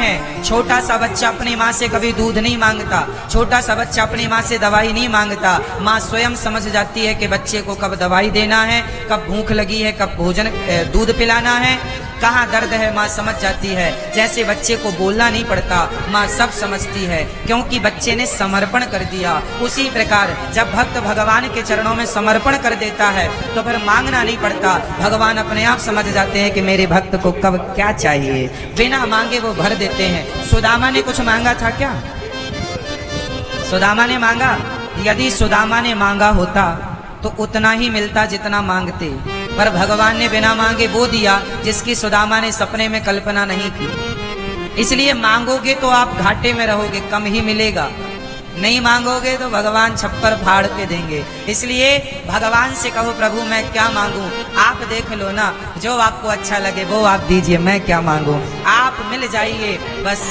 हैं। छोटा सा बच्चा अपनी माँ से कभी दूध नहीं मांगता, छोटा सा बच्चा अपनी माँ से दवाई नहीं मांगता। माँ स्वयं समझ जाती है कि बच्चे को कब दवाई देना है, कब भूख लगी है, कब भोजन दूध पिलाना है, कहाँ दर्द है, माँ समझ जाती है। जैसे बच्चे को बोलना नहीं पड़ता, माँ सब समझती है, क्योंकि बच्चे ने समर्पण कर दिया। उसी प्रकार जब भक्त भगवान के चरणों में समर्पण कर देता है तो फिर मांगना नहीं पड़ता, भगवान अपने आप समझ जाते हैं कि मेरे भक्त को कब क्या चाहिए, बिना मांगे वो भर देते हैं। सुदामा ने कुछ मांगा था क्या? सुदामा ने मांगा? यदि सुदामा ने मांगा होता तो उतना ही मिलता जितना मांगते, पर भगवान ने बिना मांगे वो दिया जिसकी सुदामा ने सपने में कल्पना नहीं की। इसलिए मांगोगे तो आप घाटे में रहोगे, कम ही मिलेगा, नहीं मांगोगे तो भगवान छप्पर फाड़ के देंगे। इसलिए भगवान से कहो प्रभु मैं क्या मांगूं, आप देख लो ना, जो आपको अच्छा लगे वो आप दीजिए, मैं क्या मांगूं, आप मिल जाइए बस।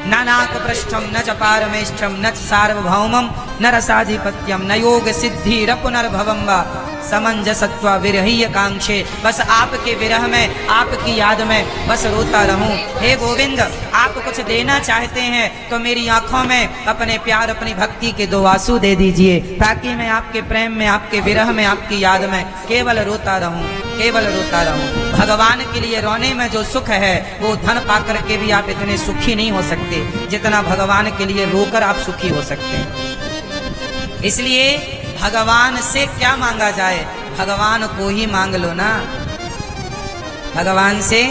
नानाक पृष्ठम न च पारमेष्ठम न च सार्वभौमम न रसाधिपत्यम न योग सिद्धि रपुनर्भवम वा समंजसत्व विरहीय कांक्षे। बस आपके विरह में, आपकी याद में बस रोता रहूं। हे गोविंद, आप कुछ देना चाहते हैं तो मेरी आंखों में अपने प्यार, अपनी भक्ति के दो आंसू दे दीजिए, ताकि मैं आपके प्रेम में, आपके विरह में, आपकी याद में केवल रोता रहूं, केवल रोता रहूं। भगवान के लिए रोने में जो सुख है वो धन पाकर के भी आप इतने सुखी नहीं हो सकते जितना भगवान के लिए रोकर आप सुखी हो सकते हैं। इसलिए भगवान से क्या मांगा जाए, भगवान को ही मांग लो ना। भगवान से,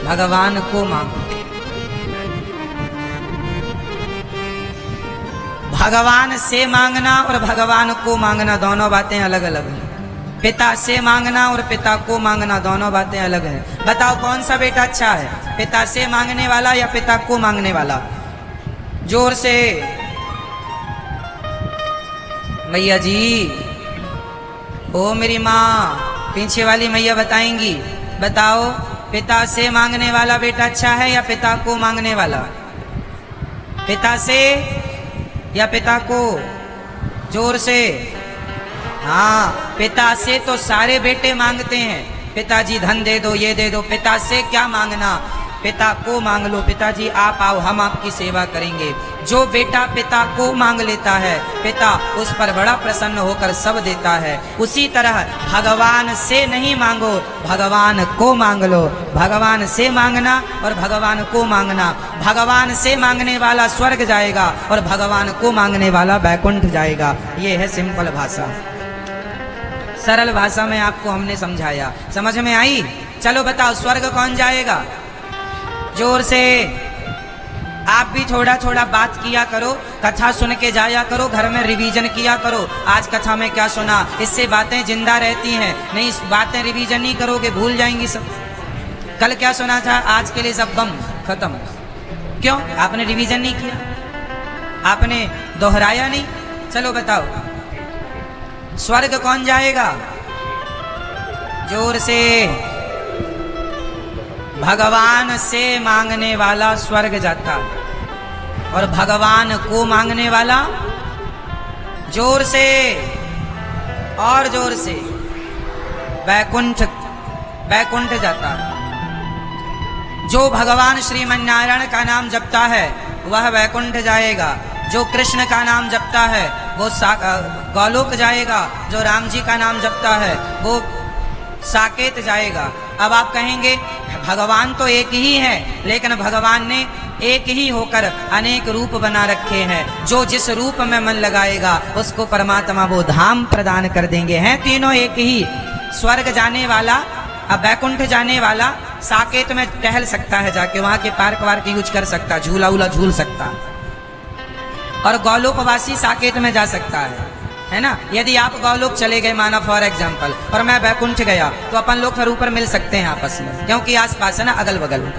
भगवान को मांगो। भगवान से मांगना और भगवान को मांगना दोनों बातें अलग अलग हैं। पिता से मांगना और पिता को मांगना दोनों बातें अलग हैं। बताओ कौन सा बेटा अच्छा है, पिता से मांगने वाला या पिता को मांगने वाला? जोर से मैया जी, ओ मेरी माँ, पीछे वाली मैया बताएंगी। बताओ पिता से मांगने वाला बेटा अच्छा है या पिता को मांगने वाला? पिता से या पिता को? जोर से। हाँ, पिता से तो सारे बेटे मांगते हैं, पिताजी धन दे दो, ये दे दो। पिता से क्या मांगना, पिता को मांग लो, पिताजी आप आओ, हम आपकी सेवा करेंगे। जो बेटा पिता को मांग लेता है, पिता उस पर बड़ा प्रसन्न होकर सब देता है। उसी तरह भगवान से नहीं मांगो, भगवान को मांग लो। भगवान से मांगना और भगवान को मांगना। भगवान से मांगने वाला स्वर्ग जाएगा और भगवान को मांगने वाला वैकुंठ जाएगा। ये है सिंपल भाषा, सरल भाषा में आपको हमने समझाया। समझ में आई? चलो बताओ स्वर्ग कौन जाएगा? जोर से। आप भी थोड़ा थोड़ा बात किया करो, कथा सुन के जाया करो, घर में रिवीजन किया करो। आज कथा में क्या सुना, इससे बातें जिंदा रहती हैं। नहीं, बातें रिवीजन नहीं करोगे भूल जाएंगी सब। कल क्या सुना था, आज के लिए सब बम खत्म। क्यों? आपने रिवीजन नहीं किया, आपने दोहराया नहीं। चलो बताओ स्वर्ग कौन जाएगा? जोर से। भगवान से मांगने वाला स्वर्ग जाता और भगवान को मांगने वाला, जोर से और जोर से, वैकुंठ, वैकुंठ जाता। जो भगवान श्रीमन्नारायण का नाम जपता है वह वैकुंठ जाएगा। जो कृष्ण का नाम जपता है वो गोलोक जाएगा। जो राम जी का नाम जपता है वो साकेत जाएगा। अब आप कहेंगे भगवान तो एक ही है, लेकिन भगवान ने एक ही होकर अनेक रूप बना रखे हैं। जो जिस रूप में मन लगाएगा उसको परमात्मा वो धाम प्रदान कर देंगे। हैं तीनों एक ही। स्वर्ग जाने वाला, अब वैकुंठ जाने वाला साकेत में टहल सकता है, जाके वहां के पार्क वार्क यूज कर सकता, झूला उला झूल सकता। और गौलोकवासी साकेत में जा सकता है ना। यदि आप गौलोक चले गए माना फॉर एग्जाम्पल, और मैं वैकुंठ गया, तो अपन लोग फिर ऊपर मिल सकते हैं आपस में, क्योंकि आसपास है ना, अगल बगल।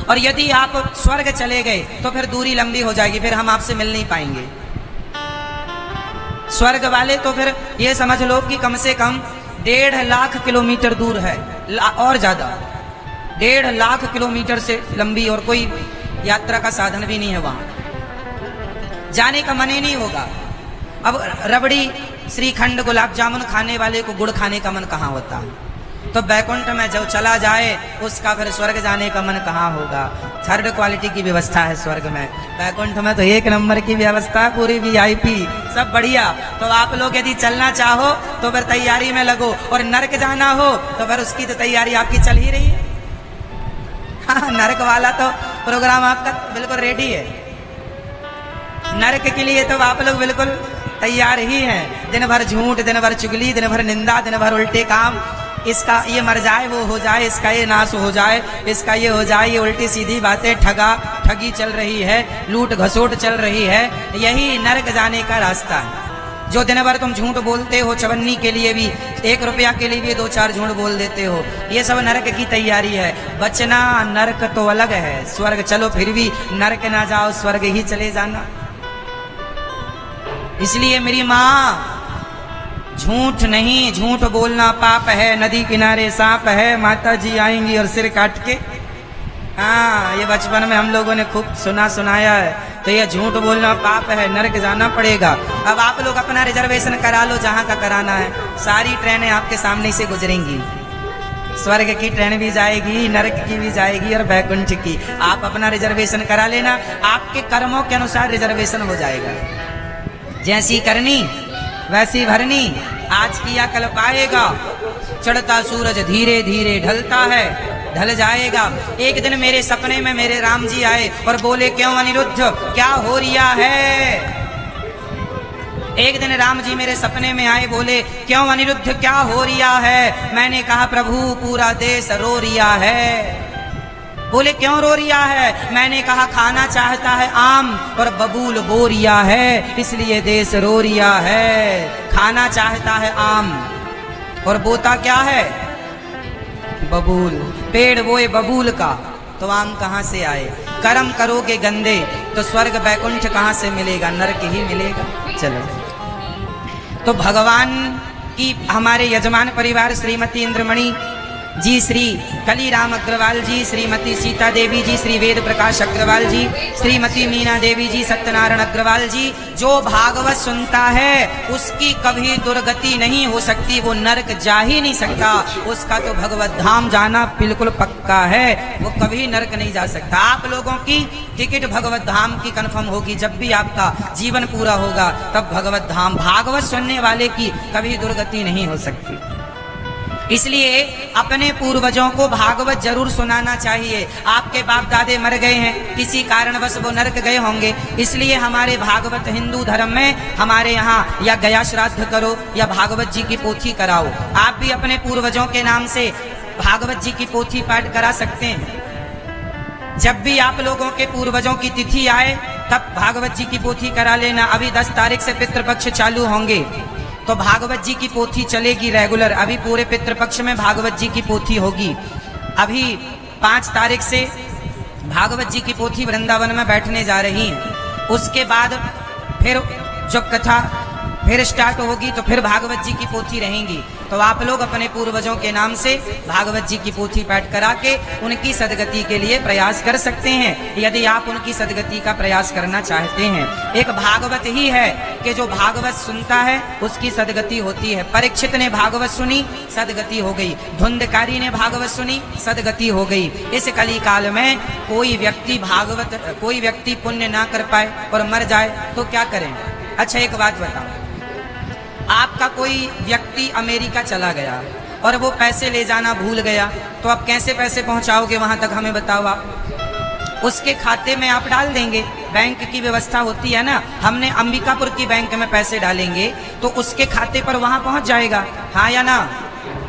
और यदि आप स्वर्ग चले गए तो फिर दूरी लंबी हो जाएगी, फिर हम आपसे मिल नहीं पाएंगे। स्वर्ग वाले तो फिर ये समझ लो कि कम से कम 1.5 लाख किलोमीटर दूर है, और ज्यादा 1.5 लाख किलोमीटर से लंबी, और कोई यात्रा का साधन भी नहीं है वहां, जाने का मन ही नहीं होगा। अब रबड़ी, श्रीखंड, गुलाब जामुन खाने वाले को गुड़ खाने का मन कहाँ होता है? तो बैकुंठ में जो चला जाए उसका फिर स्वर्ग जाने का मन कहाँ होगा? थर्ड क्वालिटी की व्यवस्था है स्वर्ग में। वैकुंठ में तो एक नंबर की व्यवस्था, पूरी वीआईपी, सब बढ़िया। तो आप लोग यदि चलना चाहो तो फिर तैयारी में लगो, और नरक जाना हो तो फिर उसकी तो तैयारी आपकी चल ही रही है। हाँ, नरक वाला तो प्रोग्राम आपका बिल्कुल रेडी है। नरक के लिए तो आप लोग बिल्कुल तैयार ही हैं। दिन भर झूठ, दिन भर चुगली, दिन भर निंदा, दिन भर उल्टे काम। इसका ये मर जाए, वो हो जाए, इसका ये नाश हो जाए, इसका ये हो जाए, ये उल्टी सीधी बातें, ठगी चल रही है, लूट घसोट चल रही है। यही नरक जाने का रास्ता है। जो दिन भर तुम झूठ बोलते हो, चवन्नी के लिए भी, 1 रुपया के लिए भी 2-4 झूठ बोल देते हो, ये सब नरक की तैयारी है। बचना, नरक तो अलग है, स्वर्ग चलो फिर भी नरक ना जाओ, स्वर्ग ही चले जाना। इसलिए मेरी माँ, झूठ नहीं, झूठ बोलना पाप है, नदी किनारे सांप है, माता जी आएंगी और सिर काट के। हाँ, ये बचपन में हम लोगों ने खूब सुनाया है। तो ये झूठ बोलना पाप है, नरक जाना पड़ेगा। अब आप लोग अपना रिजर्वेशन करा लो, जहां का कराना है। सारी ट्रेनें आपके सामने से गुजरेंगी, स्वर्ग की ट्रेन भी जाएगी, नरक की भी जाएगी और वैकुंठ की। आप अपना रिजर्वेशन करा लेना, आपके कर्मों के अनुसार रिजर्वेशन हो जाएगा। जैसी करनी वैसी भरनी, आज किया कल पाएगा। चढ़ता सूरज धीरे धीरे ढलता है, ढल जाएगा। एक दिन मेरे सपने में मेरे राम जी आए और बोले, क्यों अनिरुद्ध, क्या हो रिया है? एक दिन राम जी मेरे सपने में आए, बोले, क्यों अनिरुद्ध, क्या हो रिया है? मैंने कहा, प्रभु पूरा देश रो रिया है। बोले, क्यों रो रिया है? मैंने कहा, खाना चाहता है आम और बबूल बो रिया है, इसलिए देश रो रिया है। खाना चाहता है आम और बोता क्या है? बबूल। पेड़ बोए बबूल का तो आम कहां से आए? कर्म करोगे गंदे तो स्वर्ग वैकुंठ कहां से मिलेगा? नरक ही मिलेगा। चलो, तो भगवान की हमारे यजमान परिवार श्रीमती इंद्रमणि जी, श्री कलीराम अग्रवाल जी, श्रीमती सीता देवी जी, श्री वेद प्रकाश अग्रवाल जी, श्रीमती मीना देवी जी, सत्यनारायण अग्रवाल जी, जो भागवत सुनता है उसकी कभी दुर्गति नहीं हो सकती, वो नरक जा ही नहीं सकता। उसका तो भगवत धाम जाना बिल्कुल पक्का है, वो कभी नरक नहीं जा सकता। आप लोगों की टिकट भगवत धाम की कंफर्म होगी, जब भी आपका जीवन पूरा होगा तब भगवत धाम। भागवत सुनने वाले की कभी दुर्गति नहीं हो सकती। इसलिए अपने पूर्वजों को भागवत जरूर सुनाना चाहिए। आपके बाप दादे मर गए हैं, किसी कारणवश वो नरक गए होंगे, इसलिए हमारे भागवत हिंदू धर्म में हमारे यहाँ या गया श्राद्ध करो या भागवत जी की पोथी कराओ। आप भी अपने पूर्वजों के नाम से भागवत जी की पोथी पाठ करा सकते हैं। जब भी आप लोगों के पूर्वजों की तिथि आए तब भागवत जी की पोथी करा लेना। अभी 10 तारीख से पितृपक्ष चालू होंगे तो भागवत जी की पोथी चलेगी रेगुलर। अभी पूरे पितृपक्ष में भागवत जी की पोथी होगी। अभी 5 तारीख से भागवत जी की पोथी वृंदावन में बैठने जा रही है। उसके बाद फिर जो कथा फिर स्टार्ट होगी तो फिर भागवत जी की पोथी रहेंगी। तो आप लोग अपने पूर्वजों के नाम से भागवत जी की पोथी पाठ करा के उनकी सदगति के लिए प्रयास कर सकते हैं, यदि आप उनकी सदगति का प्रयास करना चाहते हैं। एक भागवत ही है कि जो भागवत सुनता है उसकी सदगति होती है। परीक्षित ने भागवत सुनी, सदगति हो गई। धुंधकारी ने भागवत सुनी, सदगति हो गई। इस कली काल में कोई व्यक्ति पुण्य ना कर पाए और मर जाए तो क्या करें? अच्छा, एक बात बताओ, आपका कोई व्यक्ति अमेरिका चला गया और वो पैसे ले जाना भूल गया, तो आप कैसे पैसे पहुंचाओगे वहां तक? हमें बताओ। आप उसके खाते में आप डाल देंगे, बैंक की व्यवस्था होती है ना। हमने अंबिकापुर की बैंक में पैसे डालेंगे तो उसके खाते पर वहां पहुंच जाएगा। हाँ या ना?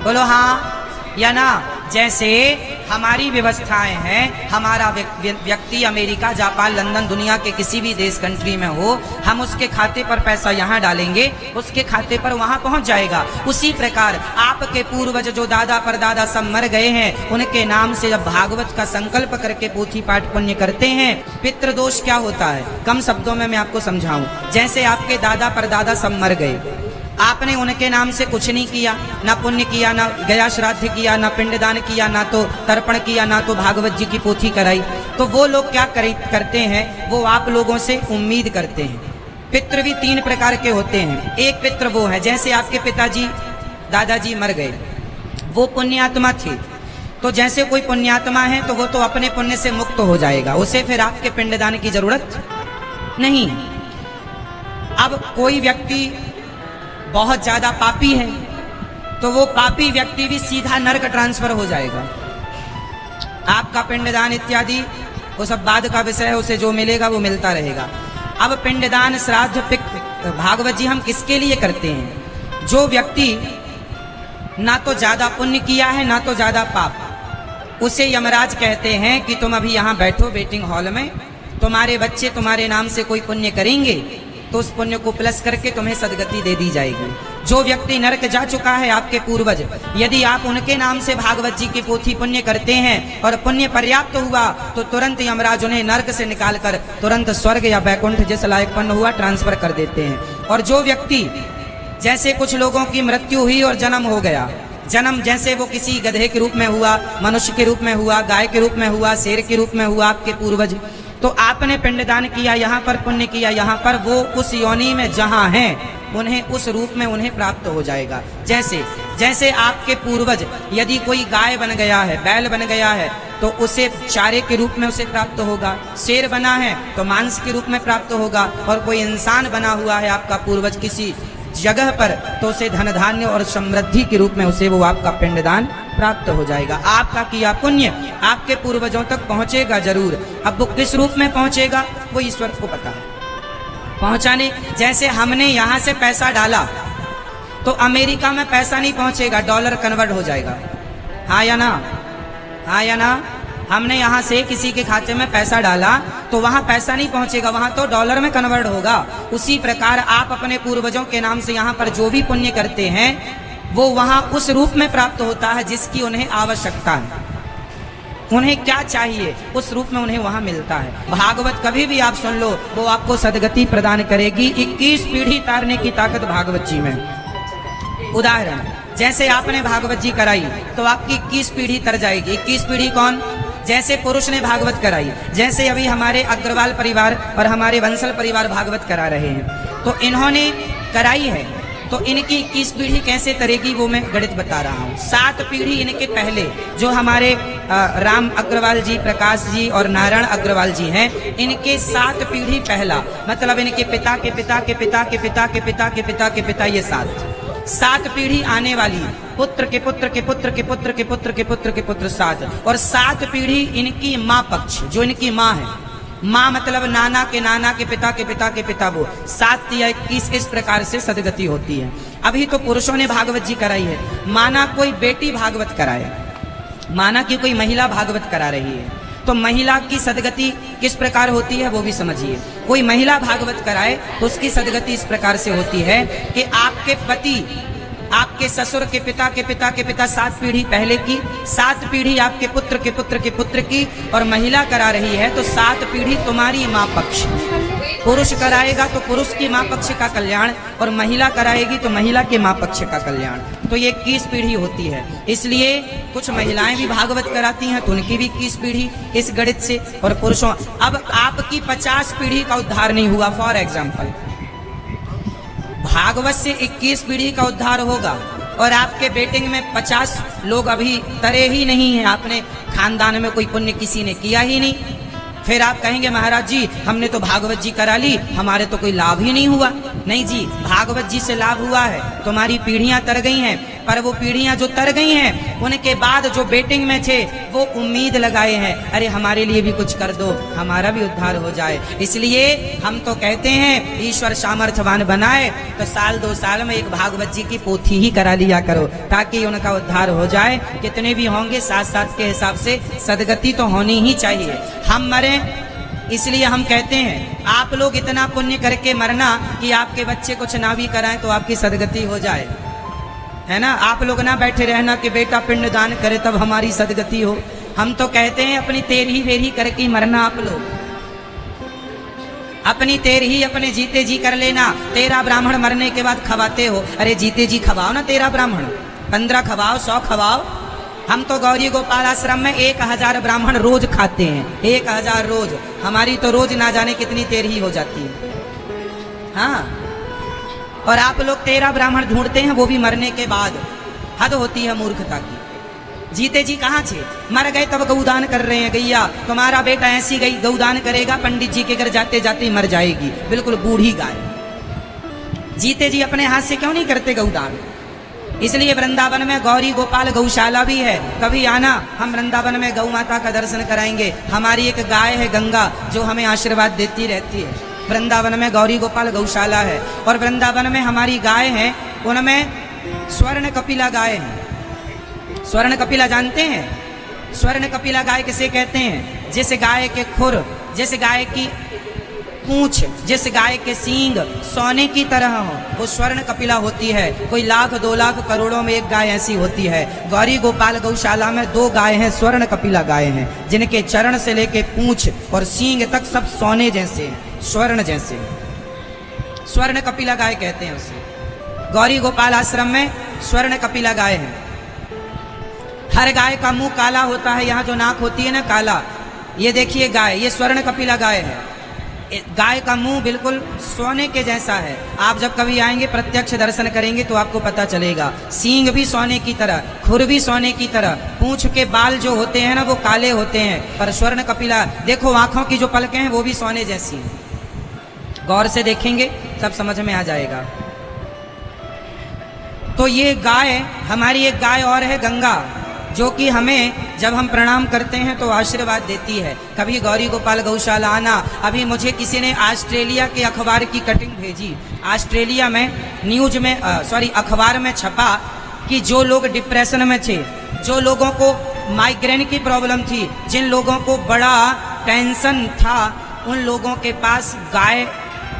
बोलो हाँ या ना? जैसे हमारी व्यवस्थाएं हैं, हमारा व्यक्ति अमेरिका, जापान, लंदन, दुनिया के किसी भी देश कंट्री में हो, हम उसके खाते पर पैसा यहाँ डालेंगे, उसके खाते पर वहाँ पहुँच जाएगा। उसी प्रकार आपके पूर्वज जो दादा परदादा सब मर गए हैं, उनके नाम से जब भागवत का संकल्प करके पोथी पाठ पुण्य करते हैं, पितृदोष क्या होता है? कम शब्दों में मैं आपको समझाऊं। जैसे आपके दादा परदादा सब मर गए, आपने उनके नाम से कुछ नहीं किया, ना पुण्य किया, ना गया श्राद्ध किया, ना पिंडदान किया, ना तो तर्पण किया, ना तो भागवत जी की पोथी कराई, तो वो लोग क्या करते हैं? वो आप लोगों से उम्मीद करते हैं। पितृ भी 3 प्रकार के होते हैं। एक पितृ वो है, जैसे आपके पिताजी दादाजी मर गए, वो पुण्यात्मा थे, तो जैसे कोई पुण्यात्मा है तो वो तो अपने पुण्य से मुक्त हो जाएगा, उसे फिर आपके पिंडदान की जरूरत नहीं। अब कोई व्यक्ति बहुत ज्यादा पापी है तो वो पापी व्यक्ति भी सीधा नरक ट्रांसफर हो जाएगा। आपका पिंडदान इत्यादि वो सब बाद का विषय है, उसे जो मिलेगा वो मिलता रहेगा। अब पिंडदान, श्राद्ध, पितृ, भागवत जी हम किसके लिए करते हैं? जो व्यक्ति ना तो ज्यादा पुण्य किया है ना तो ज्यादा पाप, उसे यमराज कहते हैं कि तुम अभी यहाँ बैठो वेटिंग हॉल में, तुम्हारे बच्चे तुम्हारे नाम से कोई पुण्य करेंगे तो उस पुण्य को प्लस करके तुम्हें सदगति दे दी जाएगी। जो व्यक्ति नरक जा चुका है, आपके पूर्वज, यदि आप उनके नाम से भागवत जी की पोथी पुण्य करते हैं और पुण्य पर्याप्त हुआ तो तुरंत यमराज उन्हें नरक से निकालकर तुरंत स्वर्ग या वैकुंठ जिस लायकपन हुआ ट्रांसफर कर देते हैं। और जो व्यक्ति, जैसे कुछ लोगों की मृत्यु हुई और जन्म हो गया, जन्म जैसे वो किसी गधे के रूप में हुआ, मनुष्य के रूप में हुआ, गाय के रूप में हुआ, शेर के रूप में हुआ, आपके पूर्वज, तो आपने पिंडदान किया, यहाँ पर पुण्य किया, यहाँ पर वो उस योनि में जहाँ हैं उन्हें उस रूप में उन्हें प्राप्त हो जाएगा। जैसे जैसे आपके पूर्वज, यदि कोई गाय बन गया है, बैल बन गया है तो उसे चारे के रूप में उसे प्राप्त होगा, शेर बना है तो मांस के रूप में प्राप्त होगा, और कोई इंसान बना हुआ है आपका पूर्वज किसी जगह पर तो उसे धन धान्य और समृद्धि के रूप में उसे वो आपका पिंडदान प्राप्त हो जाएगा। आपका किया पुण्य आपके पूर्वजों तक पहुंचेगा जरूर। अब वो किस रूप में पहुंचेगा वो ईश्वर को पता है। पहुंचाने, जैसे हमने यहाँ से पैसा डाला तो अमेरिका में पैसा नहीं पहुंचेगा, डॉलर कन्वर्ट हो जाएगा। हाँ या ना? हाँ या ना? हमने यहाँ से किसी के खाते में पैसा डाला तो वहाँ पैसा नहीं पहुंचेगा, वहाँ तो डॉलर में कन्वर्ट होगा। उसी प्रकार आप अपने पूर्वजों के नाम से यहाँ पर जो भी पुण्य करते हैं वो वहाँ उस रूप में प्राप्त होता है जिसकी उन्हें आवश्यकता है, उन्हें क्या चाहिए उस रूप में उन्हें वहाँ मिलता है। भागवत कभी भी आप सुन लो, वो आपको सदगति प्रदान करेगी। 21 पीढ़ी तारने की ताकत भागवत जी में। उदाहरण, जैसे आपने भागवत जी कराई तो आपकी 21 पीढ़ी तर जाएगी। 21 पीढ़ी कौन? जैसे पुरुष ने भागवत कराई, जैसे अभी हमारे अग्रवाल परिवार और हमारे वंसल परिवार भागवत करा रहे हैं, तो इन्होंने कराई है तो इनकी 21 पीढ़ी कैसे तरेगी वो मैं गणित बता रहा हूँ। 7 पीढ़ी इनके पहले जो हमारे राम अग्रवाल जी, प्रकाश जी और नारायण अग्रवाल जी हैं, इनके 7 पीढ़ी पहला, मतलब इनके पिता के पिता के पिता के पिता के पिता के पिता के पिता, ये 7 पीढ़ी आने वाली, पुत्र के पुत्र के पुत्र के पुत्र के पुत्र के पुत्र के पुत्र 7, और 7 पीढ़ी इनकी माँ पक्ष, जो इनकी माँ है, माँ मतलब नाना के पिता के पिता के पिता, वो 7 या 21 इस प्रकार से सदगति होती है। अभी तो पुरुषों ने भागवत जी कराई है, माना कोई बेटी भागवत कराए, माना कि कोई महिला भागवत करा रही है, तो महिला की सदगति किस प्रकार होती है वो भी समझिए। कोई महिला भागवत कराए तो उसकी सदगति इस प्रकार से होती है कि आपके पति, आपके ससुर के पिता के पिता के पिता 7 पीढ़ी पहले की, 7 पीढ़ी आपके पुत्र के पुत्र के पुत्र की, और महिला करा रही है तो 7 पीढ़ी तुम्हारी माँ पक्ष। पुरुष कराएगा तो पुरुष की माँ पक्ष का कल्याण, और महिला कराएगी तो महिला के माँ पक्ष का कल्याण। तो ये 21 पीढ़ी होती है। इसलिए कुछ महिलाएं भी भागवत कराती हैं तो उनकी भी 21 पीढ़ी इस गणित से, और पुरुषों, अब आपकी 50 पीढ़ी का उद्धार नहीं हुआ, फॉर एग्जाम्पल भागवत से 21 पीढ़ी का उद्धार होगा, और आपके बेटिंग में 50 लोग अभी तरे ही नहीं है, आपने खानदान में कोई पुण्य किसी ने किया ही नहीं, फिर आप कहेंगे महाराज जी हमने तो भागवत जी करा ली, हमारे तो कोई लाभ ही नहीं हुआ। नहीं जी, भागवत जी से लाभ हुआ है, तुम्हारी पीढ़ियां तर गई हैं, पर वो पीढ़ियां जो तर गई हैं उनके बाद जो बेटिंग में थे वो उम्मीद लगाए हैं, अरे हमारे लिए भी कुछ कर दो, हमारा भी उद्धार हो जाए। इसलिए हम तो कहते हैं ईश्वर सामर्थ्यवान बनाए तो साल 2 साल में एक भागवत जी की पोथी ही करा लिया करो, ताकि उनका उद्धार हो जाए। कितने भी होंगे 7-7 के हिसाब से सदगति तो होनी ही चाहिए। हम मरे इसलिए हम कहते हैं आप लोग इतना पुण्य करके मरना कि आपके बच्चे कुछ ना भी कराएं तो आपकी सदगति हो जाए, है ना। आप लोग ना बैठे रहना कि बेटा पिंड दान करे तब हमारी सदगति हो। हम तो कहते हैं अपनी तेरही वेरही करके मरना। आप लोग अपनी तेरही अपने जीते जी कर लेना। 13 ब्राह्मण मरने के बाद खवाते हो, अरे जीते जी खवाओ ना 13 ब्राह्मण, 15 खवाओ, 100 खवाओ। हम तो गौरी गोपाल आश्रम में 1000 ब्राह्मण रोज खाते हैं, 1000 रोज। हमारी तो रोज ना जाने कितनी तेरही हो जाती है। हाँ, और आप लोग 13 ब्राह्मण ढूंढते हैं, वो भी मरने के बाद। हद होती है मूर्खता की। जीते जी कहाँ थे, मर गए तब गौदान कर रहे हैं। गैया तुम्हारा बेटा ऐसी गई गौदान करेगा, पंडित जी के घर जाते जाते मर जाएगी, बिल्कुल बूढ़ी गाय। जीते जी अपने हाथ से क्यों नहीं करते गौदान? इसलिए वृंदावन में गौरी गोपाल गौशाला भी है, कभी आना, हम वृंदावन में गौ माता का दर्शन कराएंगे। हमारी एक गाय है गंगा, जो हमें आशीर्वाद देती रहती है। वृंदावन में गौरी गोपाल गौशाला है, और वृंदावन में हमारी गाय है, उनमें स्वर्ण कपिला गाय है। स्वर्ण कपिला जानते हैं? स्वर्ण कपिला गाय किसे कहते हैं? जिस गाय के खुर, जिस गाय की पूंछ, जिस गाय के सींग सोने की तरह हो, वो स्वर्ण कपिला होती है। कोई लाख 2 लाख करोड़ों में एक गाय ऐसी होती है। गौरी गोपाल गौशाला में 2 गाय हैं, स्वर्ण कपिला गाय हैं, जिनके चरण से लेके पूंछ और सींग तक सब सोने जैसे हैं, स्वर्ण जैसे। स्वर्ण कपिला गाय कहते हैं उसे। गौरी गोपाल आश्रम में स्वर्ण कपिला गाय है। हर गाय का मुंह काला होता है, यहाँ जो नाक होती है ना काला, ये देखिए गाय, ये स्वर्ण कपिला गाय है। गाय का मुंह बिल्कुल सोने के जैसा है। आप जब कभी आएंगे प्रत्यक्ष दर्शन करेंगे तो आपको पता चलेगा। सींग भी सोने की तरह, खुर भी सोने की तरह, पूंछ के बाल जो होते हैं ना वो काले होते हैं, पर स्वर्ण कपिला देखो, आंखों की जो पलकें हैं वो भी सोने जैसी हैं। गौर से देखेंगे सब समझ में आ जाएगा। तो ये गाय, हमारी एक गाय और है गंगा, जो कि हमें जब हम प्रणाम करते हैं तो आशीर्वाद देती है। कभी गौरी गोपाल गौशाला आना। अभी मुझे किसी ने ऑस्ट्रेलिया के अखबार की कटिंग भेजी। ऑस्ट्रेलिया में न्यूज में अखबार में छपा कि जो लोग डिप्रेशन में थे, जो लोगों को माइग्रेन की प्रॉब्लम थी, जिन लोगों को बड़ा टेंशन था, उन लोगों के पास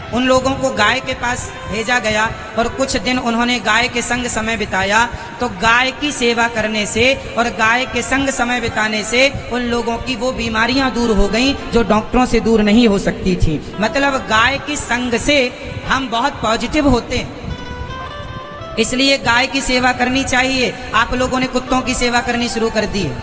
उन लोगों को गाय के पास भेजा गया, और कुछ दिन उन्होंने गाय के संग समय बिताया। तो गाय की सेवा करने से और गाय के संग समय बिताने से उन लोगों की वो बीमारियां दूर हो गईं जो डॉक्टरों से दूर नहीं हो सकती थी। मतलब गाय की संग से हम बहुत पॉजिटिव होते हैं, इसलिए गाय की सेवा करनी चाहिए। आप लोगों ने कुत्तों की सेवा करनी शुरू कर दी है,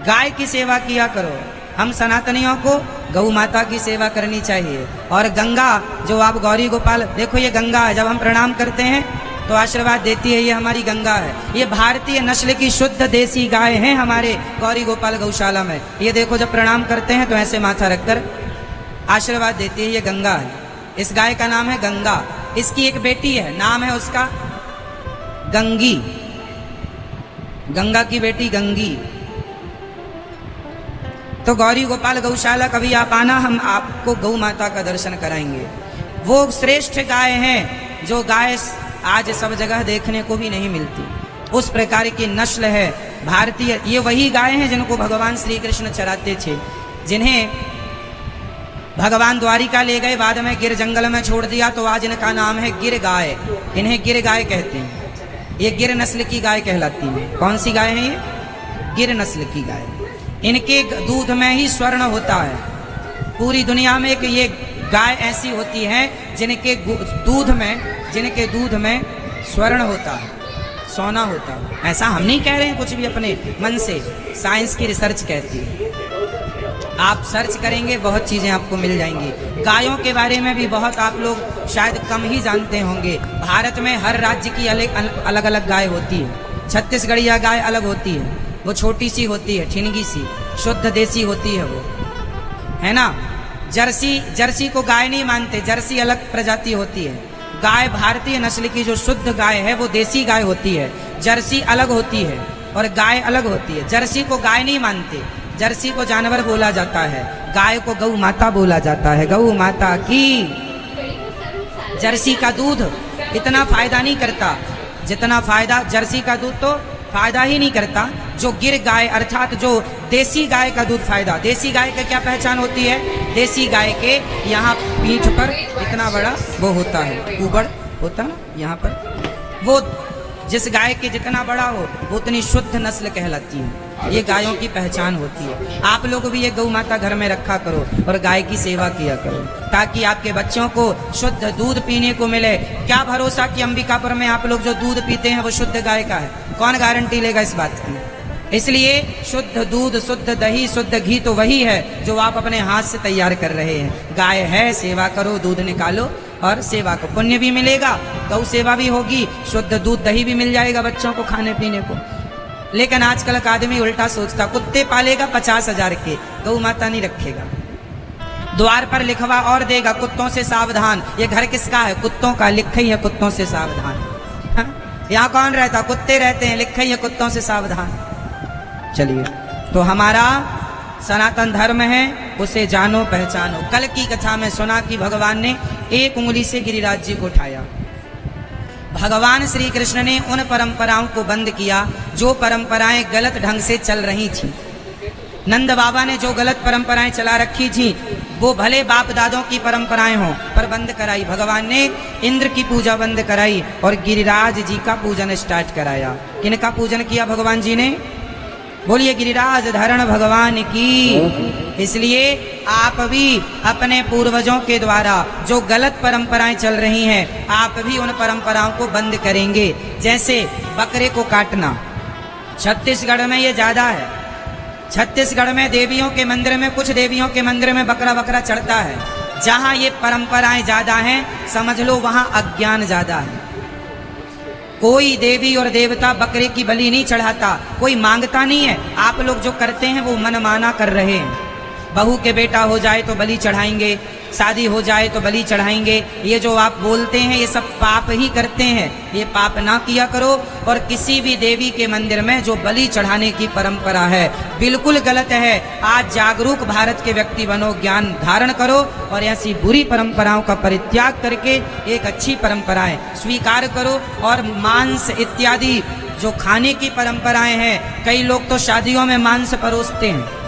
गाय की सेवा किया करो। हम सनातनियों को गौ माता की सेवा करनी चाहिए। और गंगा, जो आप गौरी गोपाल, देखो ये गंगा है, जब हम प्रणाम करते हैं तो आशीर्वाद देती है, ये हमारी गंगा है। ये भारतीय नस्ल की शुद्ध देसी गाय है हमारे गौरी गोपाल गौशाला में। ये देखो जब प्रणाम करते हैं तो ऐसे माथा रखकर आशीर्वाद देती है, ये गंगा है। इस गाय का नाम है गंगा। इसकी एक बेटी है, नाम है उसका गंगी, गंगा की बेटी गंगी। तो गौरी गोपाल गौशाला कभी आप आना, हम आपको गौ माता का दर्शन कराएंगे। वो श्रेष्ठ गाय हैं जो गाय आज सब जगह देखने को भी नहीं मिलती, उस प्रकार की नस्ल है भारतीय। ये वही गाय हैं जिनको भगवान श्री कृष्ण चराते थे, जिन्हें भगवान द्वारिका ले गए, बाद में गिर जंगल में छोड़ दिया, तो आज इनका नाम है गिर गाय। इन्हें गिर गाय कहते हैं। ये गिर नस्ल की गाय कहलाती है। कौन सी गाय है ये? गिर नस्ल की गाय। इनके दूध में ही स्वर्ण होता है। पूरी दुनिया में एक ये गाय ऐसी होती है जिनके दूध में स्वर्ण होता है, सोना होता है। ऐसा हम नहीं कह रहे हैं कुछ भी अपने मन से, साइंस की रिसर्च कहती है। आप सर्च करेंगे बहुत चीजें आपको मिल जाएंगी। गायों के बारे में भी बहुत आप लोग शायद कम ही जानते होंगे। भारत में हर राज्य की अलग अलग गाय होती है। छत्तीसगढ़िया गाय अलग होती है, वो छोटी सी होती है, ठिनगी सी, शुद्ध देसी होती है वो, है ना। जर्सी को गाय नहीं मानते, जर्सी अलग प्रजाति होती है। गाय भारतीय नस्ल की जो शुद्ध गाय है वो देसी गाय होती है। जर्सी अलग होती है और गाय अलग होती है। जर्सी को गाय नहीं मानते, जर्सी को जानवर बोला जाता है, गाय को गौ माता बोला जाता है। गौ माता की। जर्सी का दूध इतना फायदा नहीं करता जितना फायदा, जर्सी का दूध तो फायदा ही नहीं करता जो गिर गाय अर्थात जो देसी गाय का दूध फायदा। देसी गाय का क्या पहचान होती है? देसी गाय के यहाँ पीठ पर इतना बड़ा वो होता है, ऊबड़ होता ना यहाँ पर, वो जिस गाय के जितना बड़ा हो वो उतनी शुद्ध नस्ल कहलाती है। ये गायों की पहचान होती है। आप लोग भी ये गौ माता घर में रखा करो और गाय की सेवा किया करो, ताकि आपके बच्चों को शुद्ध दूध पीने को मिले। क्या भरोसा कि अंबिकापुर में आप लोग जो दूध पीते हैं वो शुद्ध गाय का है? कौन गारंटी लेगा इस बात की? इसलिए शुद्ध दूध, शुद्ध दही, शुद्ध घी तो वही है जो आप अपने हाथ से तैयार कर रहे हैं। गाय है, सेवा करो, दूध निकालो और सेवा को पुण्य भी मिलेगा, गौ सेवा भी होगी, शुद्ध दूध दही भी मिल जाएगा बच्चों को खाने पीने को। लेकिन आजकल का आदमी उल्टा सोचता, कुत्ते पालेगा 50,000 के, गौ माता नहीं रखेगा। द्वार पर लिखवा और देगा, कुत्तों से सावधान। ये घर किसका है? कुत्तों का, लिखा ही है कुत्तों से सावधान। यहाँ कौन रहता? कुत्ते रहते हैं, लिखा ही है कुत्तों से सावधान। चलिए, तो हमारा सनातन धर्म है, उसे जानो पहचानो। कल की कथा में सुना कि भगवान ने एक उंगली से गिरिराज जी को उठाया। भगवान श्री कृष्ण ने उन परंपराओं को बंद किया जो परंपराएं गलत ढंग से चल रही थी। नंद बाबा ने जो गलत परंपराएं चला रखी थी, वो भले बाप दादों की परंपराएं हों, पर बंद कराई। भगवान ने इंद्र की पूजा बंद कराई और गिरिराज जी का पूजन स्टार्ट कराया। किनका पूजन किया भगवान जी ने? बोलिए गिरिराज धारण भगवान की। इसलिए आप भी अपने पूर्वजों के द्वारा जो गलत परंपराएं चल रही हैं, आप भी उन परंपराओं को बंद करेंगे। जैसे बकरे को काटना, छत्तीसगढ़ में ये ज्यादा है। छत्तीसगढ़ में देवियों के मंदिर में, कुछ देवियों के मंदिर में बकरा चढ़ता है। जहां ये परंपराएं ज्यादा हैं, समझ लो वहां अज्ञान ज्यादा है। कोई देवी और देवता बकरे की बलि नहीं चढ़ाता, कोई मांगता नहीं है। आप लोग जो करते हैं वो मनमाना कर रहे हैं। बहू के बेटा हो जाए तो बलि चढ़ाएंगे, शादी हो जाए तो बलि चढ़ाएंगे। ये जो आप बोलते हैं ये सब पाप ही करते हैं। ये पाप ना किया करो। और किसी भी देवी के मंदिर में जो बलि चढ़ाने की परंपरा है, बिल्कुल गलत है। आज जागरूक भारत के व्यक्ति बनो, ज्ञान धारण करो और ऐसी बुरी परंपराओं का परित्याग करके एक अच्छी परंपराएं स्वीकार करो। और मांस इत्यादि जो खाने की परंपराएं हैं, कई लोग तो शादियों में मांस परोसते हैं,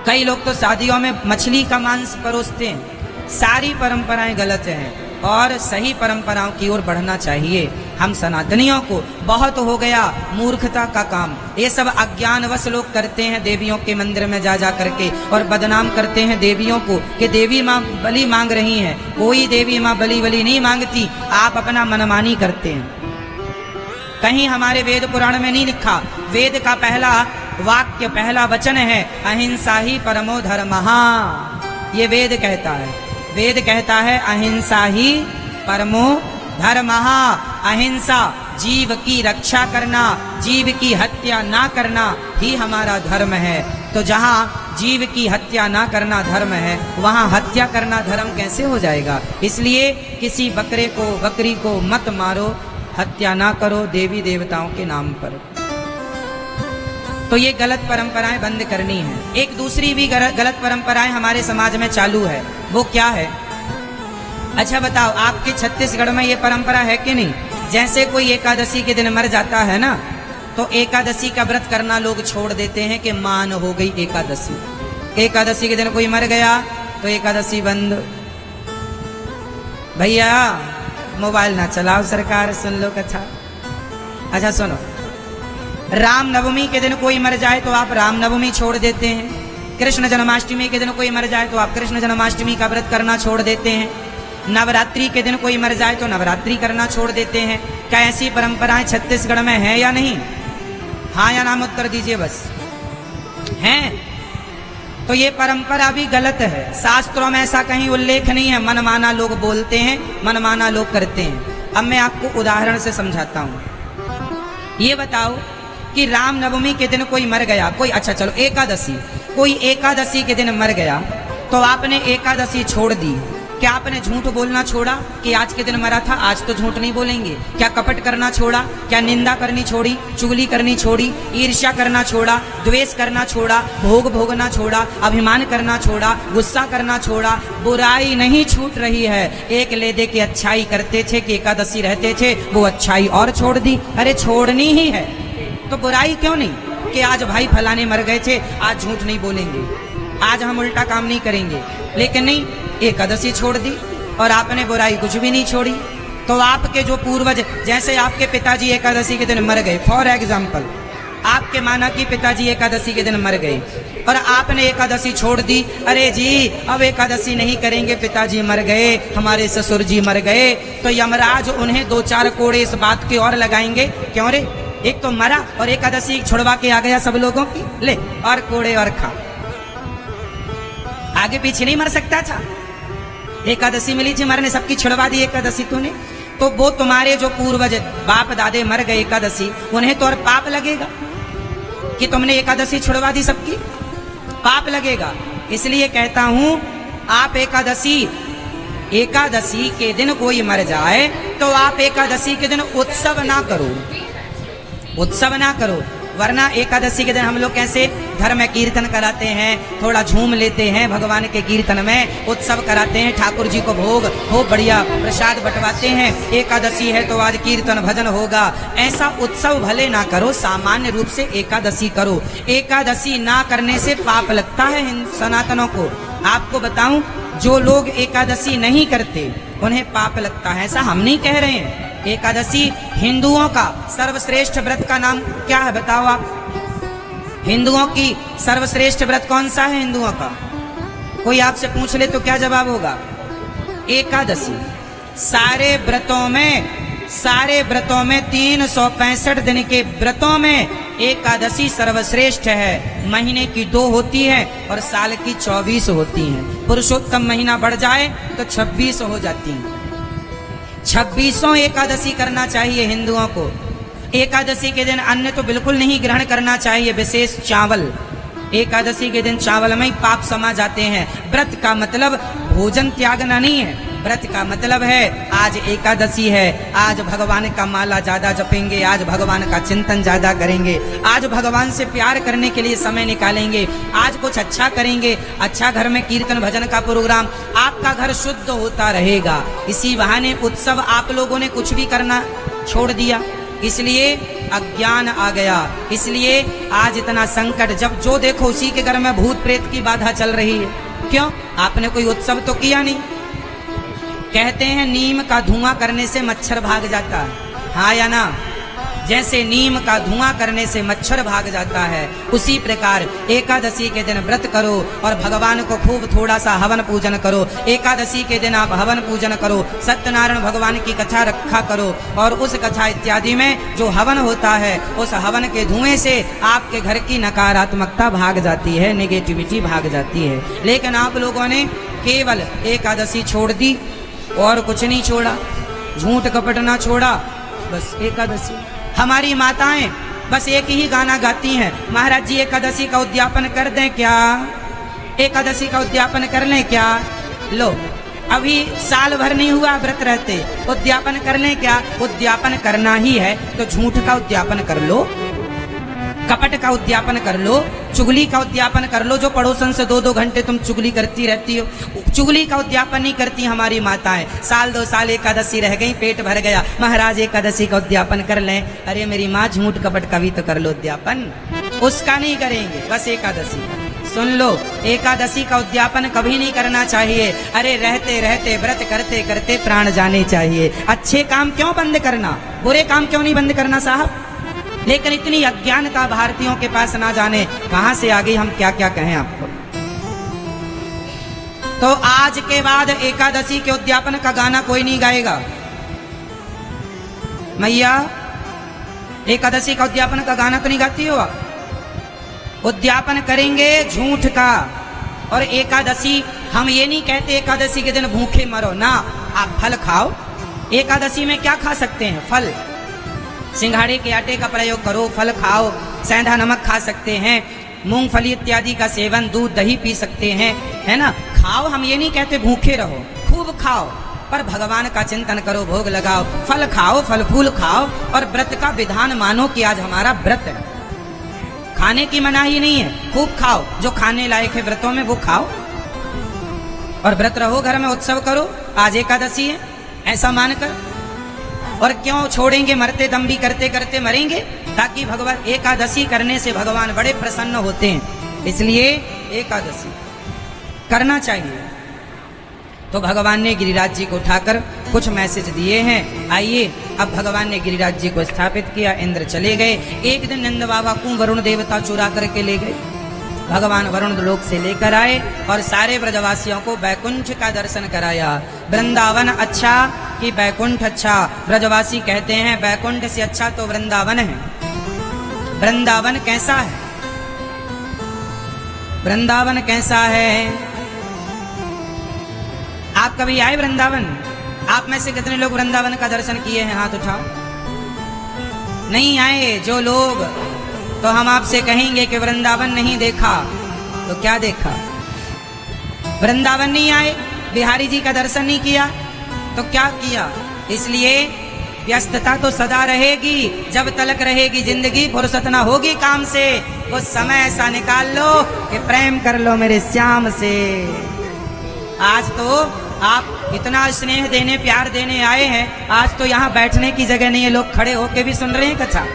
कई लोग तो शादियों में मछली का मांस परोसते हैं। सारी परंपराएं गलत हैं और सही परंपराओं की ओर बढ़ना चाहिए। हम सनातनियों को बहुत हो गया मूर्खता का काम। ये सब अज्ञानवश लोग करते हैं, देवियों के मंदिर में जा जा करके और बदनाम करते हैं देवियों को कि देवी माँ बलि मांग रही हैं। कोई देवी माँ बलि नहीं मांगती, आप अपना मनमानी करते हैं। कहीं हमारे वेद पुराण में नहीं लिखा। वेद का पहला वाक्य, पहला वचन है अहिंसा ही परमो धर्मः। ये वेद कहता है। वेद कहता है अहिंसा ही परमो धर्मः। अहिंसा, जीव की रक्षा करना, जीव की हत्या ना करना ही हमारा धर्म है। तो जहाँ जीव की हत्या ना करना धर्म है, वहाँ हत्या करना धर्म कैसे हो जाएगा? इसलिए किसी बकरे को, बकरी को मत मारो, हत्या ना करो देवी देवताओं के नाम पर। तो ये गलत परंपराएं बंद करनी है। एक दूसरी भी गलत परंपराएं हमारे समाज में चालू है। वो क्या है? अच्छा बताओ, आपके छत्तीसगढ़ में ये परंपरा है कि नहीं? जैसे कोई एकादशी के दिन मर जाता है ना, तो एकादशी का व्रत करना लोग छोड़ देते हैं कि मान हो गई एकादशी। एकादशी के दिन कोई मर गया तो एकादशी बंद। भैया मोबाइल ना चलाओ, सरकार सुन लो कथा। अच्छा सुनो, राम नवमी के दिन कोई मर जाए तो आप राम नवमी छोड़ देते हैं। कृष्ण जन्माष्टमी के दिन कोई मर जाए तो आप कृष्ण जन्माष्टमी का व्रत करना छोड़ देते हैं। नवरात्रि के दिन कोई मर जाए तो नवरात्रि करना छोड़ देते हैं। क्या ऐसी परंपराएं छत्तीसगढ़ में है या नहीं? हाँ या नाम उत्तर दीजिए बस। हैं? तो ये परंपरा भी गलत है। शास्त्रों में ऐसा कहीं उल्लेख नहीं है। मनमाना लोग बोलते हैं, मनमाना लोग करते हैं। अब मैं आपको उदाहरण से समझाता हूं। ये बताओ कि राम नवमी के दिन कोई मर गया, कोई, अच्छा चलो एकादशी, कोई एकादशी के दिन मर गया तो आपने एकादशी छोड़ दी। क्या आपने झूठ बोलना छोड़ा कि आज के दिन मरा था, आज तो झूठ नहीं बोलेंगे? क्या कपट करना छोड़ा? क्या निंदा करनी छोड़ी? चुगली करनी छोड़ी? ईर्ष्या करना छोड़ा? द्वेष करना छोड़ा? भोग भोगना छोड़ा? अभिमान करना छोड़ा? गुस्सा करना छोड़ा? बुराई नहीं छूट रही है। एक ले दे के अच्छाई करते थे कि एकादशी रहते थे, वो अच्छाई और छोड़ दी। अरे छोड़नी ही है तो बुराई क्यों नहीं कि आज भाई फलाने मर गए थे, आज झूठ नहीं बोलेंगे, आज हम उल्टा काम नहीं करेंगे। लेकिन नहीं, एकादशी छोड़ दी और आपने बुराई कुछ भी नहीं छोड़ी। तो आपके जो पूर्वज, जैसे आपके पिताजी एकादशी के दिन मर गए, फॉर एग्जाम्पल आपके माना कि पिताजी एकादशी के दिन मर गए और आपने एकादशी छोड़ दी। अरे जी अब एकादशी नहीं करेंगे, पिताजी मर गए, हमारे ससुर जी मर गए, तो यमराज उन्हें 2-4 कोड़े इस बात के और लगाएंगे। क्यों रे, एक तो मरा और एकादशी छुड़वा के आ गया सब लोगों की, ले और कोड़े और खा। आगे पीछे नहीं मर सकता था? एकादशी मिली थी, मरने सबकी छुड़वा दी एकादशी तूने। तो वो तुम्हारे जो पूर्वज बाप दादे मर गए एकादशी, उन्हें तो और पाप लगेगा कि तुमने एकादशी छुड़वा दी सबकी, पाप लगेगा। इसलिए कहता हूं आप एकादशी के दिन कोई मर जाए तो आप एकादशी के दिन उत्सव ना करो, उत्सव ना करो। वरना एकादशी के दिन हम लोग कैसे घर में कीर्तन कराते हैं, थोड़ा झूम लेते हैं भगवान के कीर्तन में, उत्सव कराते हैं, ठाकुर जी को भोग हो बढ़िया प्रसाद बंटवाते हैं। एकादशी है तो आज कीर्तन भजन होगा, ऐसा उत्सव भले ना करो, सामान्य रूप से एकादशी करो। एकादशी ना करने से पाप लगता है सनातनों को। आपको बताऊं, जो लोग एकादशी नहीं करते उन्हें पाप लगता है, ऐसा हम नहीं कह रहे हैं। एकादशी हिंदुओं का सर्वश्रेष्ठ व्रत का नाम क्या है बताओ आप? हिंदुओं की सर्वश्रेष्ठ व्रत कौन सा है हिंदुओं का? कोई आपसे पूछ ले तो क्या जवाब होगा? एकादशी। सारे व्रतों में 365 दिन के व्रतों में एकादशी सर्वश्रेष्ठ है। महीने की 2 होती है और साल की 24 होती हैं। पुरुषोत्तम महीना बढ़ जाए तो 26 हो जाती हैं। 26 एकादशी करना चाहिए हिंदुओं को। एकादशी के दिन अन्न तो बिल्कुल नहीं ग्रहण करना चाहिए, विशेष चावल। एकादशी के दिन चावल में ही पाप समा जाते हैं। व्रत का मतलब भोजन त्यागना नहीं है, व्रत का मतलब है आज एकादशी है, आज भगवान का माला ज्यादा जपेंगे, आज भगवान का चिंतन ज्यादा करेंगे, आज भगवान से प्यार करने के लिए समय निकालेंगे, आज कुछ अच्छा करेंगे, अच्छा घर में कीर्तन भजन का प्रोग्राम, आपका घर शुद्ध होता रहेगा। इसी बहाने उत्सव आप लोगों ने कुछ भी करना छोड़ दिया, इसलिए अज्ञान आ गया। इसलिए आज इतना संकट, जब जो देखो उसी के घर में भूत प्रेत की बाधा चल रही है। क्यों? आपने कोई उत्सव तो किया नहीं। कहते हैं नीम का धुआं करने से मच्छर भाग जाता है, हाँ या ना? जैसे नीम का धुआं करने से मच्छर भाग जाता है, उसी प्रकार एकादशी के दिन व्रत करो और भगवान को खूब थोड़ा सा हवन पूजन करो। एकादशी के दिन आप हवन पूजन करो, सत्यनारायण भगवान की कथा रखा करो और उस कथा इत्यादि में जो हवन होता है, उस हवन के धुएं से आपके घर की नकारात्मकता भाग जाती है, नेगेटिविटी भाग जाती है। लेकिन आप लोगों ने केवल एकादशी छोड़ दी और कुछ नहीं छोड़ा, झूठ कपट ना छोड़ा, बस एकादशी। हमारी माताएं बस एक ही गाना गाती हैं, महाराज जी एकादशी का उद्यापन कर दें क्या, एकादशी का उद्यापन कर लें क्या? लो, अभी साल भर नहीं हुआ व्रत रहते, उद्यापन कर लें क्या? उद्यापन करना ही है तो झूठ का उद्यापन कर लो, कपट का उद्यापन कर लो, चुगली का उद्यापन कर लो। जो पड़ोसन से 2-2 घंटे तुम चुगली करती रहती हो, चुगली का उद्यापन नहीं करती हमारी माताएं। साल 2 साल एकादशी रह गई, पेट भर गया, महाराज एकादशी का उद्यापन कर लें। अरे मेरी माँ, झूठ कपट का भी तो कर लो उद्यापन, उसका नहीं करेंगे, बस एकादशी। सुन लो, एकादशी का उद्यापन कभी नहीं करना चाहिए। अरे रहते रहते व्रत करते करते प्राण जाने चाहिए। अच्छे काम क्यों बंद करना, बुरे काम क्यों नहीं बंद करना साहब? लेकिन इतनी अज्ञानता भारतीयों के पास, ना जाने कहां से आ गई, हम क्या क्या कहें आपको। तो आज के बाद एकादशी के उद्यापन का गाना कोई नहीं गाएगा। मैया एकादशी का उद्यापन का गाना तो नहीं गाती हो आप? उद्यापन करेंगे झूठ का। और एकादशी, हम ये नहीं कहते एकादशी के दिन भूखे मरो ना, आप फल खाओ। एकादशी में क्या खा सकते हैं? फल। सिंघाड़े के आटे का प्रयोग करो, फल खाओ, सेंधा नमक खा सकते हैं, मूंगफली इत्यादि का सेवन, दूध दही पी सकते हैं, है ना? खाओ, हम ये नहीं कहते भूखे रहो, खूब खाओ, पर भगवान का चिंतन करो, भोग लगाओ, फल खाओ, फल फूल खाओ और व्रत का विधान मानो कि आज हमारा व्रत है। खाने की मनाही नहीं है, खूब खाओ, जो खाने लायक है व्रतों में वो खाओ और व्रत रहो, घर में उत्सव करो। आज एकादशी है ऐसा मानकर। और क्यों छोड़ेंगे? मरते दम भी करते करते मरेंगे, ताकि भगवान एकादशी करने से भगवान बड़े प्रसन्न होते हैं, इसलिए एकादशी करना चाहिए। तो भगवान ने गिरिराज जी को उठाकर कुछ मैसेज दिए हैं। आइए, अब भगवान ने गिरिराज जी को स्थापित किया, इंद्र चले गए। एक दिन नंद बाबा को वरुण देवता चुरा करके ले गए। भगवान वरुण लोक से लेकर आए और सारे ब्रजवासियों को बैकुंठ का दर्शन कराया। वृंदावन अच्छा कि बैकुंठ अच्छा? ब्रजवासी कहते हैं बैकुंठ से अच्छा तो वृंदावन है। वृंदावन कैसा है? वृंदावन कैसा है? आप कभी आए वृंदावन? आप में से कितने लोग वृंदावन का दर्शन किए हैं? हाथ उठाओ। नहीं आए जो लोग, तो हम आपसे कहेंगे कि वृंदावन नहीं देखा तो क्या देखा? वृंदावन नहीं आए, बिहारी जी का दर्शन नहीं किया तो क्या किया? इसलिए व्यस्तता तो सदा रहेगी, जब तलक रहेगी जिंदगी, फुर्सत ना होगी काम से। कुछ समय ऐसा निकाल लो कि प्रेम कर लो मेरे श्याम से। आज तो आप इतना स्नेह देने, प्यार देने आए हैं, आज तो यहाँ बैठने की जगह नहीं है, लोग खड़े होके भी सुन रहे हैं कथा।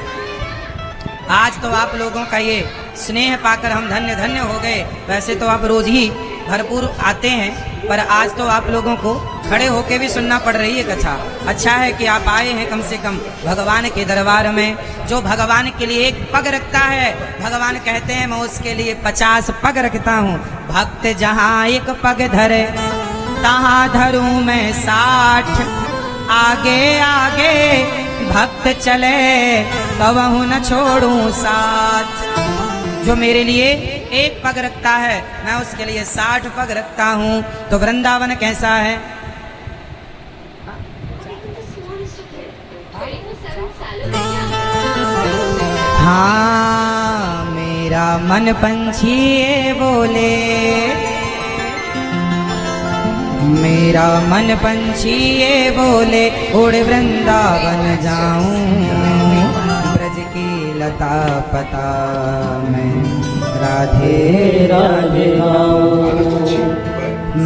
आज तो आप लोगों का ये स्नेह पाकर हम धन्य धन्य हो गए। वैसे तो आप रोज ही भरपूर आते हैं, पर आज तो आप लोगों को खड़े होके भी सुनना पड़ रही है कथा। अच्छा है कि आप आए हैं कम से कम भगवान के दरबार में। जो भगवान के लिए एक पग रखता है, भगवान कहते हैं मैं उसके लिए 50 पग रखता हूँ। भक्त जहाँ एक पग धरे तहाँ धरूं मैं 60, आगे आगे भक्त चले कबहू न छोड़ूं साथ। जो मेरे लिए एक पग रखता है, मैं उसके लिए 60 पग रखता हूँ। तो वृंदावन कैसा है? हाँ, मेरा मन पंछी ये बोले, मेरा मन पंछी ये बोले, उड़ वृंदावन जाऊं, ब्रज की लता पता मैं राधे राधे गाऊं,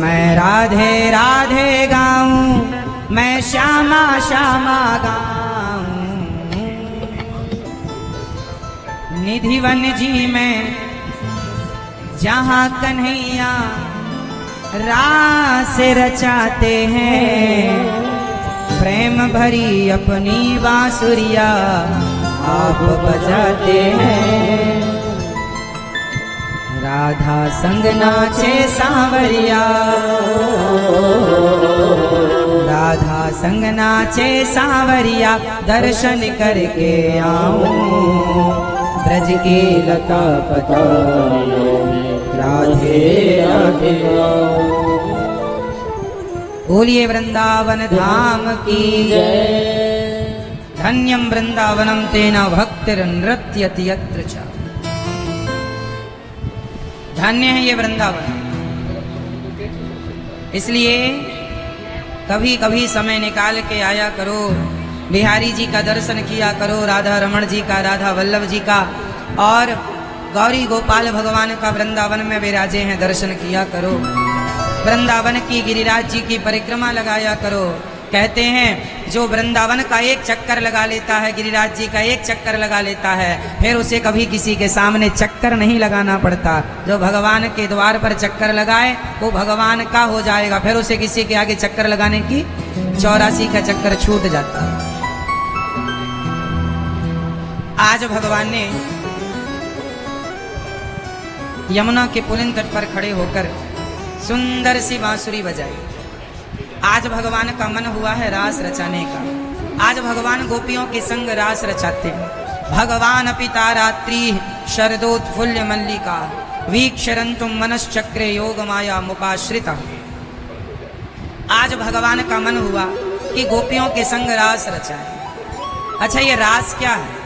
मैं राधे राधे गाऊं, मैं श्यामा श्यामा गाऊं। निधिवन जी में जहाँ कन्हैया रास रचाते हैं, प्रेम भरी अपनी बांसुरिया आप बजाते हैं। राधा संग नाचे सांवरिया, राधा संग नाचे सांवरिया, दर्शन करके आऊं, ब्रज की लता पता राधे राधे। बोलिए वृंदावन धाम की जय। धन्यम वृंदावनम तेना भक्तिर नृत्यति यत्र च। धन्य है ये वृंदावन। इसलिए कभी कभी समय निकाल के आया करो, बिहारी जी का दर्शन किया करो, राधा रमण जी का, राधा वल्लभ जी का, और गौरी गोपाल भगवान का वृंदावन में विराजे हैं, दर्शन किया करो। वृंदावन की गिरिराज जी की परिक्रमा लगाया करो। कहते हैं जो वृंदावन का एक चक्कर लगा लेता है, गिरिराज जी का एक चक्कर लगा लेता है, फिर उसे कभी किसी के सामने चक्कर नहीं लगाना पड़ता। जो भगवान के द्वार पर चक्कर लगाए वो भगवान का हो जाएगा, फिर उसे किसी के आगे चक्कर लगाने की 84 का चक्कर छूट जाता है। आज भगवान ने यमुना के पुलिन तट पर खड़े होकर सुंदर सी बांसुरी बजाई। आज भगवान का मन हुआ है रास रचाने का। आज भगवान गोपियों के संग रास रचाते हैं। भगवान पिता रात्रि शरदोत्फुल्य मल्लिका, वीक्षरंतुम मनश्चक्रे योग माया मुपाश्रिता। आज भगवान का मन हुआ कि गोपियों के संग रास रचाए। अच्छा, ये रास क्या है?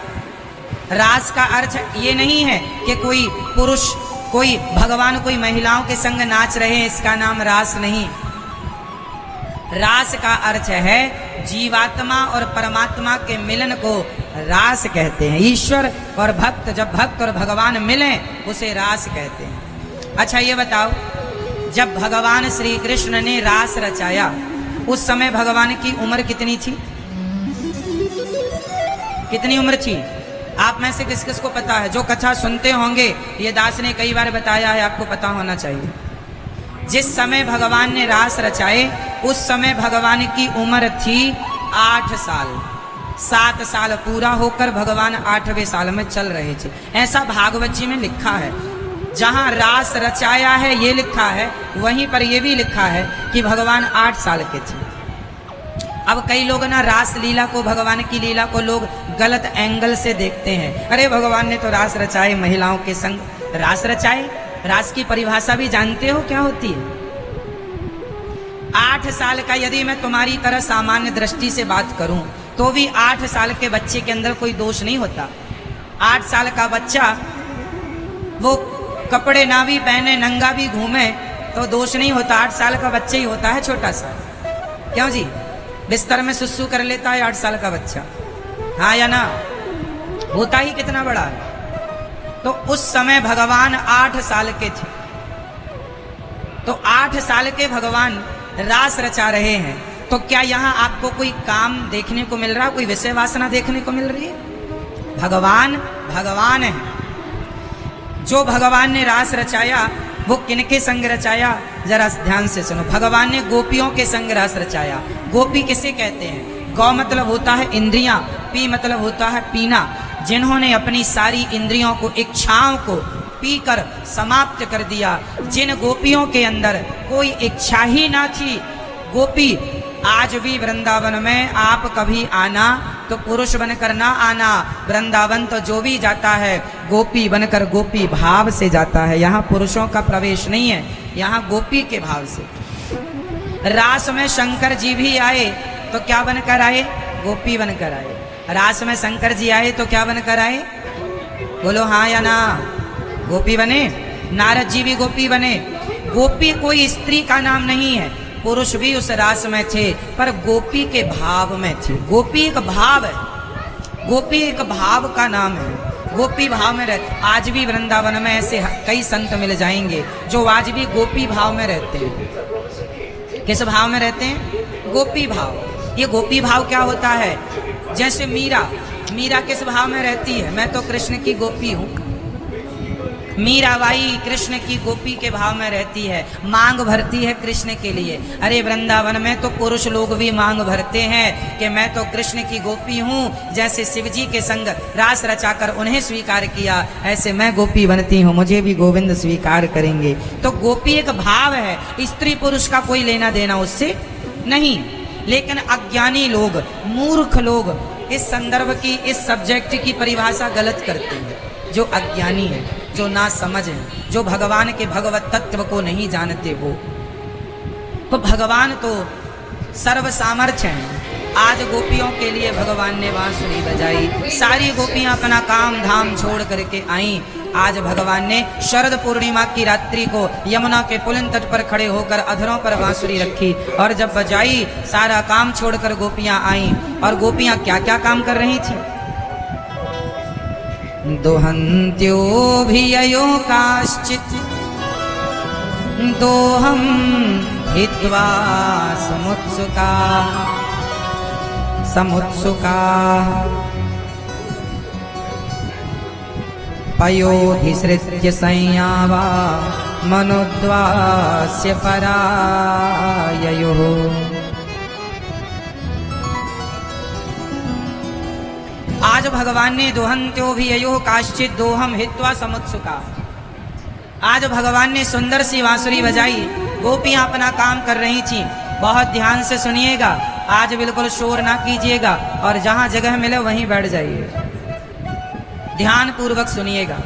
रास का अर्थ ये नहीं है कि कोई पुरुष, कोई भगवान कोई महिलाओं के संग नाच रहे हैं, इसका नाम रास नहीं। रास का अर्थ है जीवात्मा और परमात्मा के मिलन को रास कहते हैं। ईश्वर और भक्त, जब भक्त और भगवान मिलें उसे रास कहते हैं। अच्छा ये बताओ, जब भगवान श्री कृष्ण ने रास रचाया उस समय भगवान की उम्र कितनी थी? कितनी उम्र थी? आप में से किस किस को पता है? जो कथा सुनते होंगे, ये दास ने कई बार बताया है, आपको पता होना चाहिए। जिस समय भगवान ने रास रचाए उस समय भगवान की उम्र थी 8 साल। 7 साल पूरा होकर भगवान 8वें साल में चल रहे थे, ऐसा भागवत जी में लिखा है। जहां रास रचाया है ये लिखा है, वहीं पर ये भी लिखा है कि भगवान 8 साल के थे। अब कई लोग ना रास लीला को, भगवान की लीला को लोग गलत एंगल से देखते हैं। अरे भगवान ने तो रास रचाए, महिलाओं के संग रास रचाए। रास की परिभाषा भी जानते हो क्या होती है? 8 साल का यदि मैं तुम्हारी तरह सामान्य दृष्टि से बात करूं तो भी 8 साल के बच्चे के अंदर कोई दोष नहीं होता। 8 साल का बच्चा वो कपड़े ना भी पहने, नंगा भी घूमे तो दोष नहीं होता। 8 साल का बच्चा ही होता है छोटा सा। क्यों जी? बिस्तर में सुसु कर लेता है 8 साल का बच्चा, हाँ या ना? होता ही कितना बड़ा है। तो उस समय भगवान 8 साल के थे। तो 8 साल के भगवान रास रचा रहे हैं। तो क्या यहाँ आपको कोई काम देखने को मिल रहा, कोई विषय वासना देखने को मिल रही है? भगवान भगवान है। जो भगवान ने रास रचाया वो किनके संग रचाया? जरा ध्यान से सुनो। भगवान ने गोपियों के संग रास रचाया। गोपी किसे कहते हैं? गौ मतलब होता है इंद्रियां, पी मतलब होता है पीना। जिन्होंने अपनी सारी इंद्रियों को, इच्छाओं को पीकर समाप्त कर दिया, जिन गोपियों के अंदर कोई इच्छा ही ना थी। गोपी आज भी वृंदावन में आप कभी आना तो पुरुष बनकर ना आना। वृंदावन तो जो भी जाता है गोपी बनकर, गोपी भाव से जाता है। यहाँ पुरुषों का प्रवेश नहीं है, यहाँ गोपी के भाव से। रास में शंकर जी भी आए तो क्या बनकर आए? गोपी बनकर आए। रास में शंकर जी आए तो क्या बनकर आए? बोलो हाँ या ना? गोपी बने। नारद जी भी गोपी बने। गोपी कोई स्त्री का नाम नहीं है, पुरुष भी उस रास में थे पर गोपी के भाव में थे। गोपी एक भाव है, गोपी एक भाव का नाम है। गोपी भाव में रहते। आज भी वृंदावन में ऐसे कई संत मिल जाएंगे जो आज भी गोपी भाव में रहते हैं। किस भाव में रहते हैं? गोपी भाव। ये गोपी भाव क्या होता है? जैसे मीरा किस भाव में रहती है? मैं तो कृष्ण की गोपी हूँ। मीराबाई कृष्ण की गोपी के भाव में रहती है, मांग भरती है कृष्ण के लिए। अरे वृंदावन में तो पुरुष लोग भी मांग भरते हैं कि मैं तो कृष्ण की गोपी हूँ। जैसे शिव जी के संग रास रचाकर उन्हें स्वीकार किया, ऐसे मैं गोपी बनती हूँ, मुझे भी गोविंद स्वीकार करेंगे। तो गोपी एक भाव है, स्त्री पुरुष का कोई लेना देना उससे नहीं। लेकिन अज्ञानी लोग, मूर्ख लोग इस संदर्भ की, इस सब्जेक्ट की परिभाषा गलत करते हैं। जो अज्ञानी है, जो ना समझ है, जो भगवान के भगवत तत्व को नहीं जानते वो। तो भगवान तो सर्व सामर्थ्य हैं। आज गोपियों के लिए भगवान ने बांसुरी बजाई। सारी गोपियां अपना काम धाम छोड़ करके आईं। आज भगवान ने शरद पूर्णिमा की रात्रि को यमुना के पुलिन तट पर खड़े होकर अधरों पर बांसुरी रखी और जब बजाई, सारा काम छोड़कर गोपियां आईं। और गोपियां क्या क्या काम कर रही थी? दोहन्त्यो भिययो काश्चित् दोहम हित्वा समुत्सुका पयोधिसृत्य संयावा मनुद्वास्य पराययोः। आज भगवान ने दोहन्त्यो भिययो काश्चित् दोहम हित्वा समुत्सुका। आज भगवान ने सुंदर सी बांसुरी बजाई। गोपियां अपना काम कर रही थी। बहुत ध्यान से सुनिएगा, आज बिल्कुल शोर ना कीजिएगा और जहां जगह मिले वहीं बैठ जाइए। ध्यान पूर्वक सुनिएगा।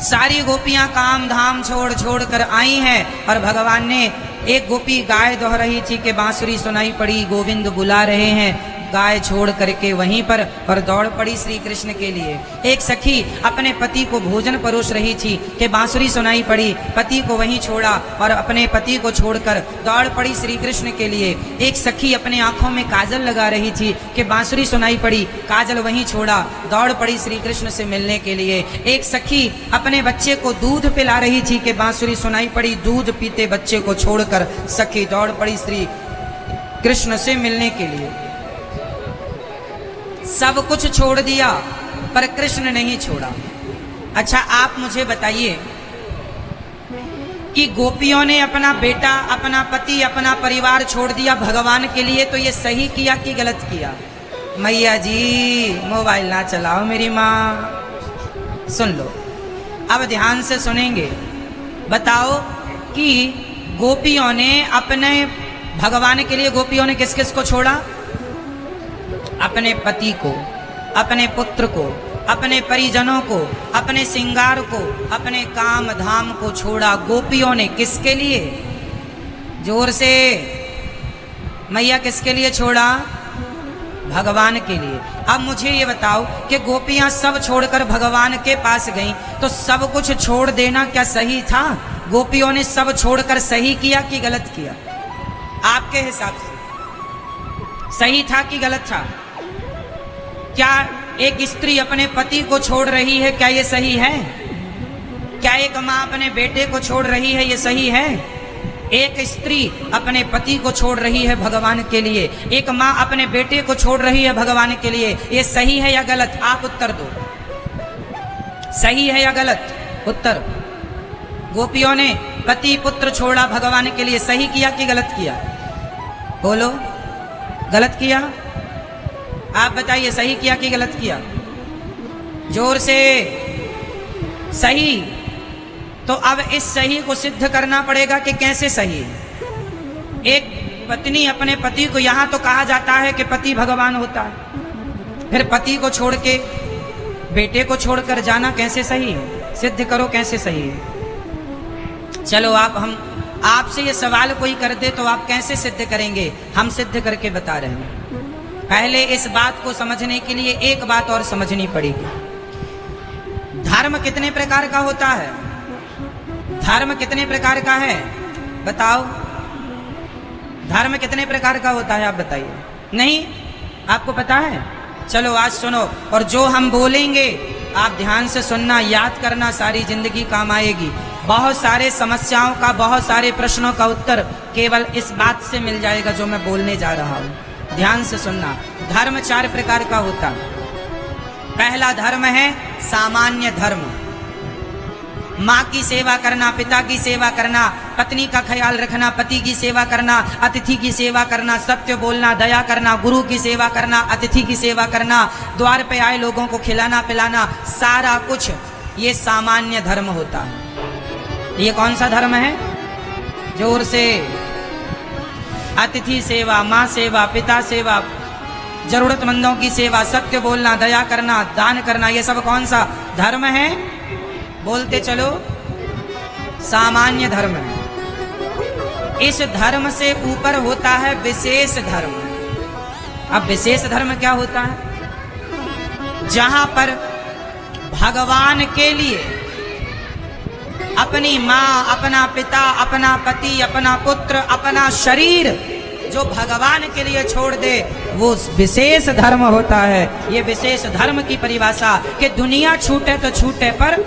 सारी गोपियां काम धाम छोड़ छोड़ कर आई हैं और भगवान ने, एक गोपी गाय दोह रही थी कि बांसुरी सुनाई पड़ी, गोविंद बुला रहे हैं। गाय छोड़ करके वहीं पर और दौड़ पड़ी श्री कृष्ण के लिए। एक सखी अपने पति को भोजन परोस रही थी कि बांसुरी सुनाई पड़ी, पति को वहीं छोड़ा और अपने पति को छोड़कर दौड़ पड़ी श्री कृष्ण के लिए। एक सखी अपने आंखों में काजल लगा रही थी कि बांसुरी सुनाई पड़ी, काजल वहीं छोड़ा, दौड़ पड़ी श्री कृष्ण से मिलने के लिए। एक सखी अपने बच्चे को दूध पिला रही थी कि बांसुरी सुनाई पड़ी, दूध पीते बच्चे को छोड़कर सखी दौड़ पड़ी श्री कृष्ण से मिलने के लिए। सब कुछ छोड़ दिया पर कृष्ण नहीं छोड़ा। अच्छा आप मुझे बताइए कि गोपियों ने अपना बेटा, अपना पति, अपना परिवार छोड़ दिया भगवान के लिए, तो ये सही किया कि गलत किया? मैया जी मोबाइल ना चलाओ मेरी माँ, सुन लो। अब ध्यान से सुनेंगे। बताओ कि गोपियों ने अपने भगवान के लिए, गोपियों ने किस किस को छोड़ा? अपने पति को, अपने पुत्र को, अपने परिजनों को, अपने सिंगार को, अपने काम धाम को छोड़ा। गोपियों ने किसके लिए? जोर से। मैया किसके लिए छोड़ा? भगवान के लिए। अब मुझे ये बताओ कि गोपियां सब छोड़कर भगवान के पास गईं, तो सब कुछ छोड़ देना क्या सही था? गोपियों ने सब छोड़कर सही किया कि गलत किया? आपके हिसाब से सही था कि गलत था? क्या एक स्त्री अपने पति को छोड़ रही है, क्या ये सही है? क्या एक माँ अपने बेटे को छोड़ रही है, ये सही है? एक स्त्री अपने पति को छोड़ रही है भगवान के लिए, एक माँ अपने बेटे को छोड़ रही है भगवान के लिए, ये सही है या गलत? आप उत्तर दो, सही है या गलत? उत्तर। गोपियों ने पति पुत्र छोड़ा भगवान के लिए, सही किया कि गलत किया? बोलो, गलत किया। आप बताइए, सही किया कि गलत किया? जोर से। सही। तो अब इस सही को सिद्ध करना पड़ेगा कि कैसे सही है। एक पत्नी अपने पति को, यहां तो कहा जाता है कि पति भगवान होता है, फिर पति को छोड़ के बेटे को छोड़कर जाना कैसे सही है? सिद्ध करो कैसे सही है। चलो हम आपसे ये सवाल कोई कर दे तो आप कैसे सिद्ध करेंगे? हम सिद्ध करके बता रहे हैं। पहले इस बात को समझने के लिए एक बात और समझनी पड़ेगी। धर्म कितने प्रकार का होता है? धर्म कितने प्रकार का है? बताओ, धर्म कितने प्रकार का होता है? आप बताइए। नहीं, आपको पता है? चलो आज सुनो, और जो हम बोलेंगे आप ध्यान से सुनना, याद करना, सारी जिंदगी काम आएगी। बहुत सारे समस्याओं का, बहुत सारे प्रश्नों का उत्तर केवल इस बात से मिल जाएगा जो मैं बोलने जा रहा हूं। ध्यान से सुनना। धर्म 4 प्रकार का होता है। पहला धर्म है सामान्य धर्म। माँ की सेवा करना, पिता की सेवा करना, पत्नी का ख्याल रखना, पति की सेवा करना, अतिथि की सेवा करना, सत्य बोलना, दया करना, गुरु की सेवा करना, अतिथि की सेवा करना, द्वार पे आए लोगों को खिलाना पिलाना, सारा कुछ ये सामान्य धर्म होता है। ये कौन सा धर्म है? जोर से। अतिथि सेवा, माँ सेवा, पिता सेवा, जरूरतमंदों की सेवा, सत्य बोलना, दया करना, दान करना, ये सब कौन सा धर्म है? बोलते चलो, सामान्य धर्म है। इस धर्म से ऊपर होता है विशेष धर्म। अब विशेष धर्म क्या होता है? जहां पर भगवान के लिए अपनी माँ, अपना पिता, अपना पति, अपना पुत्र, अपना शरीर जो भगवान के लिए छोड़ दे, वो विशेष धर्म होता है। ये विशेष धर्म की परिभाषा कि दुनिया छूटे तो छूटे पर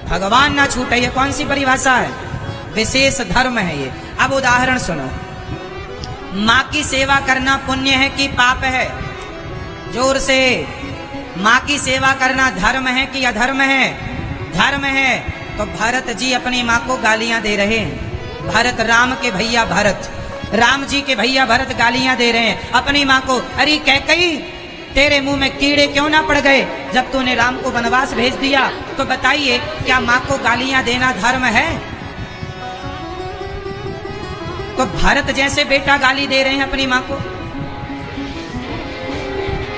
भगवान ना छूटे, ये कौन सी परिभाषा है? विशेष धर्म है ये। अब उदाहरण सुनो। माँ की सेवा करना पुण्य है कि पाप है? जोर से। माँ की सेवा करना धर्म है कि अधर्म है? धर्म है। तो भरत जी अपनी माँ को गालियां दे रहे हैं। भरत, राम के भैया भरत, राम जी के भैया भरत गालियां दे रहे हैं अपनी माँ को। अरे कैकई, तेरे मुंह में कीड़े क्यों ना पड़ गए जब तूने राम को वनवास भेज दिया? तो बताइए, क्या माँ को गालियां देना धर्म है? तो भरत जैसे बेटा गाली दे रहे हैं अपनी माँ को,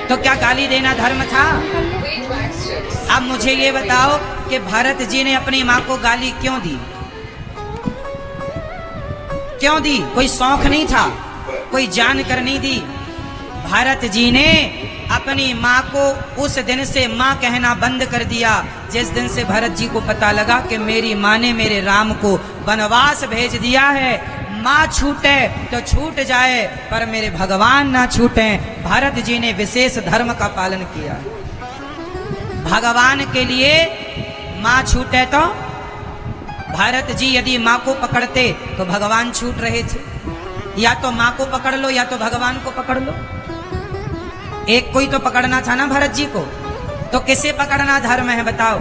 तो क्या गाली देना धर्म था? अब मुझे ये बताओ कि भरत जी ने अपनी माँ को गाली क्यों दी? क्यों दी? कोई शौक नहीं था, कोई जानकर नहीं दी। भरत जी ने अपनी माँ को उस दिन से माँ कहना बंद कर दिया जिस दिन से भरत जी को पता लगा कि मेरी माँ ने मेरे राम को वनवास भेज दिया है। माँ छूटे तो छूट जाए पर मेरे भगवान ना छूटे। भरत जी ने विशेष धर्म का पालन किया। भगवान के लिए माँ छूटे तो भरत जी यदि माँ को पकड़ते तो भगवान छूट रहे थे। या तो माँ को पकड़ लो या तो भगवान को पकड़ लो, एक कोई तो पकड़ना था ना भरत जी को। तो किसे पकड़ना धर्म है बताओ?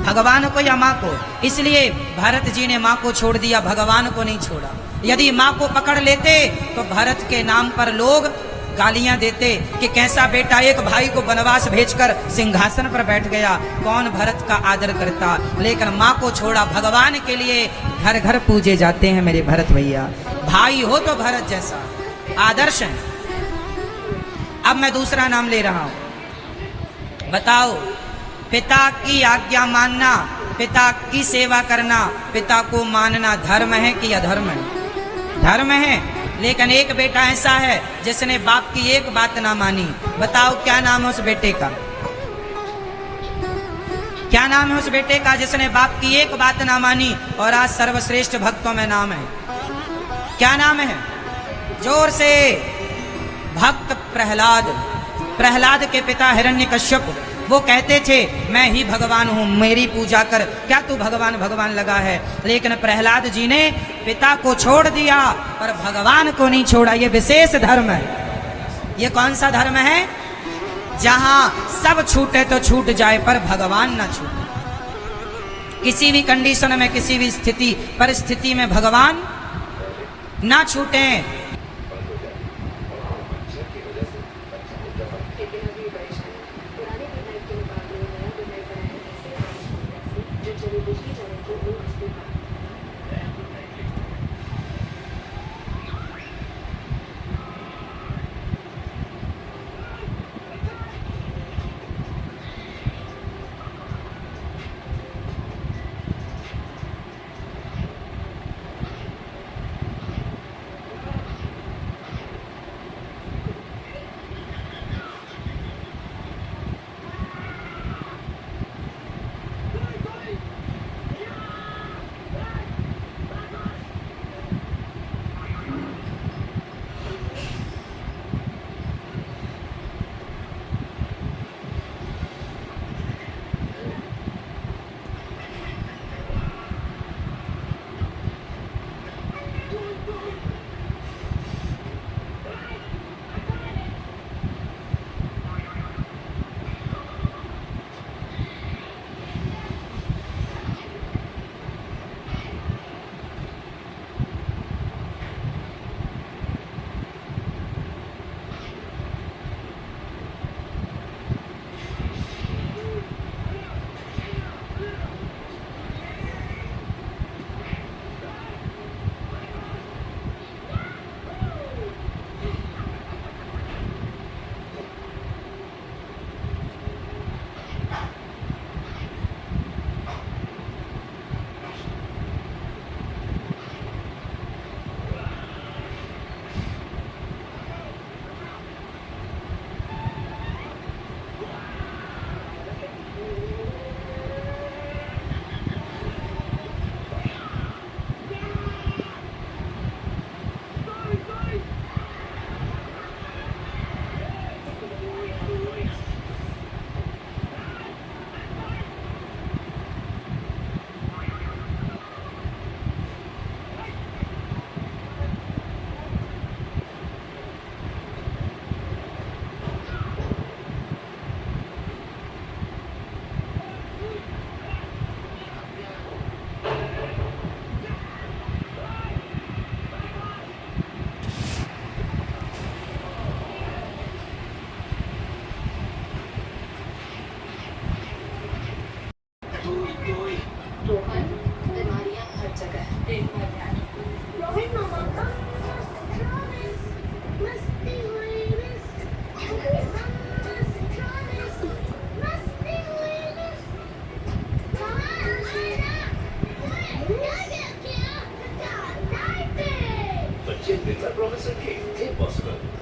भगवान को या माँ को? इसलिए भरत जी ने माँ को छोड़ दिया, भगवान को नहीं छोड़ा। यदि माँ को पकड़ लेते तो भरत के नाम पर लोग गालियां देते कि कैसा बेटा एक भाई को वनवास भेजकर सिंहासन पर बैठ गया, कौन भरत का आदर करता। लेकिन माँ को छोड़ा, भगवान के लिए घर घर पूजे जाते हैं मेरे भरत भैया। भाई हो तो भरत जैसा आदर्श है। अब मैं दूसरा नाम ले रहा हूं। बताओ, पिता की आज्ञा मानना, पिता की सेवा करना, पिता को मानना धर्म है कि अधर्म है? धर्म है। लेकिन एक बेटा ऐसा है जिसने बाप की एक बात ना मानी। बताओ क्या नाम है उस बेटे का? क्या नाम है उस बेटे का जिसने बाप की एक बात ना मानी और आज सर्वश्रेष्ठ भक्तों में नाम है? क्या नाम है? जोर से। भक्त प्रहलाद। प्रहलाद के पिता हिरण्यकश्यप वो कहते थे मैं ही भगवान हूं, मेरी पूजा कर। क्या तू भगवान भगवान लगा है? लेकिन प्रहलाद जी ने पिता को छोड़ दिया पर भगवान को नहीं छोड़ा। ये विशेष धर्म है। ये कौन सा धर्म है? जहां सब छूटे तो छूट जाए पर भगवान ना छूटे। किसी भी कंडीशन में, किसी भी स्थिति परिस्थिति में भगवान ना छूटे।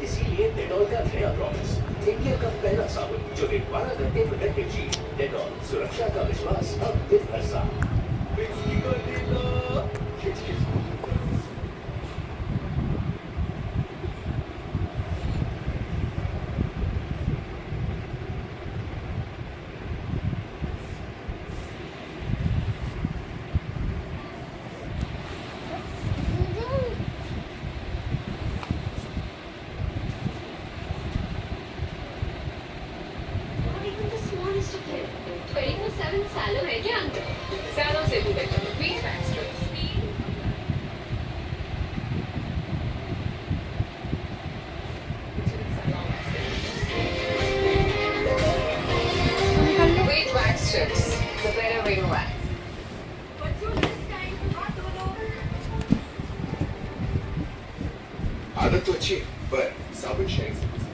इसीलिए डेटॉल का नया प्रॉमिस, इंडिया का पहला साबुन जो 12 घंटे प्रोटेक्टिव जी। डेटॉल, सुरक्षा का विश्वास अब दिन भर साफ। सैलो है क्या अंकल? सैलो से भी better please max speed Wait wax strips, the better way to wax. आदत तो अच्छी है पर साबुन शेयर